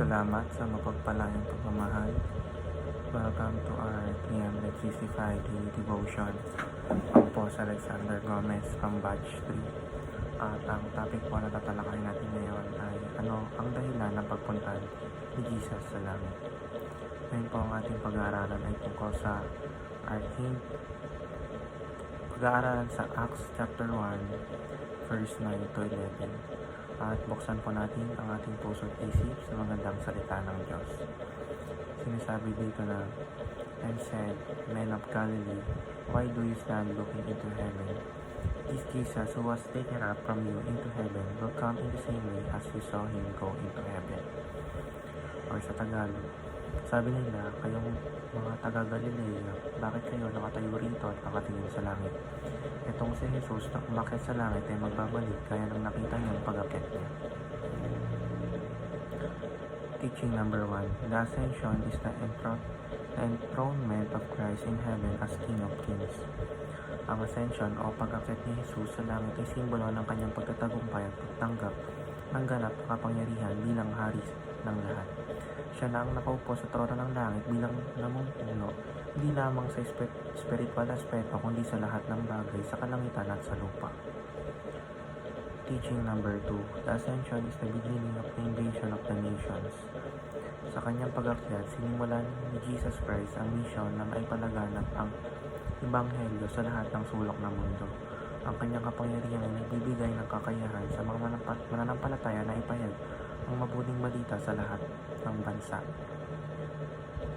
Salamat sa mapagpalayang pagmamahal. Welcome to our 365 daily devotion. Ako po si Alexander Gomez from Batch 3. At ang topic po na tatalakayin natin ngayon ay ano ang dahilan ng pagpunta ni Jesus sa langit. Ngayon po ang ating pag-aaralan ay tungkol sa pag-aaralan sa Acts chapter 1 verse 9 to 11. At buksan po natin ang ating puso at isip sa magandang salita ng Diyos. Sinasabi dito na, "And said, Men of Galilee, why do you stand looking into heaven? This Jesus who was taken up from you into heaven will come in the same way as you saw him go into heaven." Or sa Tagalog, sabi nila, kayong mga taga-Galilea, bakit kayo nakatayo rito at nakatingin sa langit? Itong si Jesus na umakyat sa langit ay magbabalik kaya nang nakita niyang pag-akyat niya. Teaching number 1. The Ascension is the enthronement of Christ in heaven as King of Kings. Ang Ascension o pag-akyat ni Jesus sa langit ay simbolo ng kanyang pagtatagumpay at pagtanggap ng ganap na kapangyarihan bilang hari ng lahat. Siya na ang nakaupo sa trono ng langit bilang namumuno, hindi lamang sa spiritual aspeto kundi sa lahat ng bagay sa kalangitan at sa lupa. Teaching number 2. The Ascension is the beginning of the invasion of the nations. Sa kanyang pag-akyat, sinimulan ni Jesus Christ ang misyon na maipalaganap ang Ebanghelyo sa lahat ng sulok ng mundo. Ang kanyang kapangyarihan ay nagbibigay ng kakayahan sa mga mananampalataya na ipahayag ang mabuting balita sa lahat ng bansa.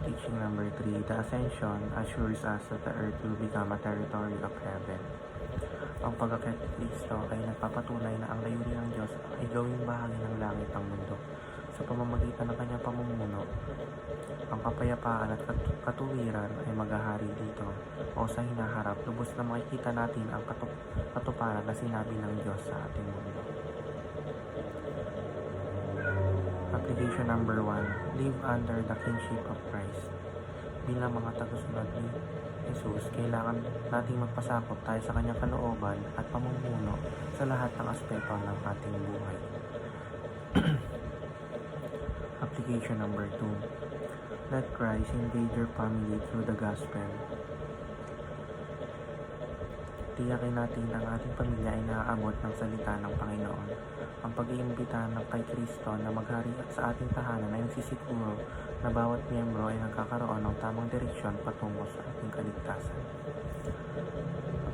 Teaching number 3. The Ascension assures us that the earth will become a territory of heaven. Ang pag-akyat ni Kristo ay nagpapatunay na ang layunin ng Diyos ay gawing bahagi ng langit ng mundo. Sa pamamagitan ng kanyang pamumuno, ang kapayapaan at katuwiran ay maghahari dito o sa hinaharap, lubos na makikita natin ang katuparan na sinabi ng Diyos sa ating mundo. Application number 1. Live under the kingship of Christ. Bilang mga tagasunod ni Jesus, kailangan nating magpasakop tayo sa kanyang kalooban at pamumuno sa lahat ng aspeto ng ating buhay. Application number 2. Let Christ invade your family through the gospel. Tiyakin natin ang ating pamilya ay naaabot ng salita ng Panginoon. Ang pag-iimbita ng kay Kristo na maghari sa ating tahanan ay nagsisiguro na bawat miyembro ay nagkakaroon ng tamang direksyon patungo sa ating kaligtasan.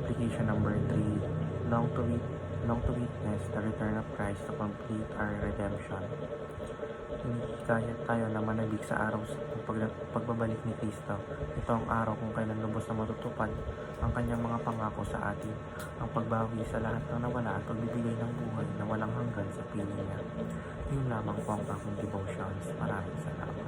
Application number 3. Long to witness the return of Christ to complete our redemption. Hinihikayat tayo na manabik sa araw ng pagbabalik ni Kristo. Ito ang araw kung kailan lubos na matutupad ang kanyang mga pangako sa atin, ang pagbawi sa lahat ng nawala at pagbibigay ng buhay na walang hanggan sa piling niya. Yun lamang po ang aking devotions. Maraming salamat.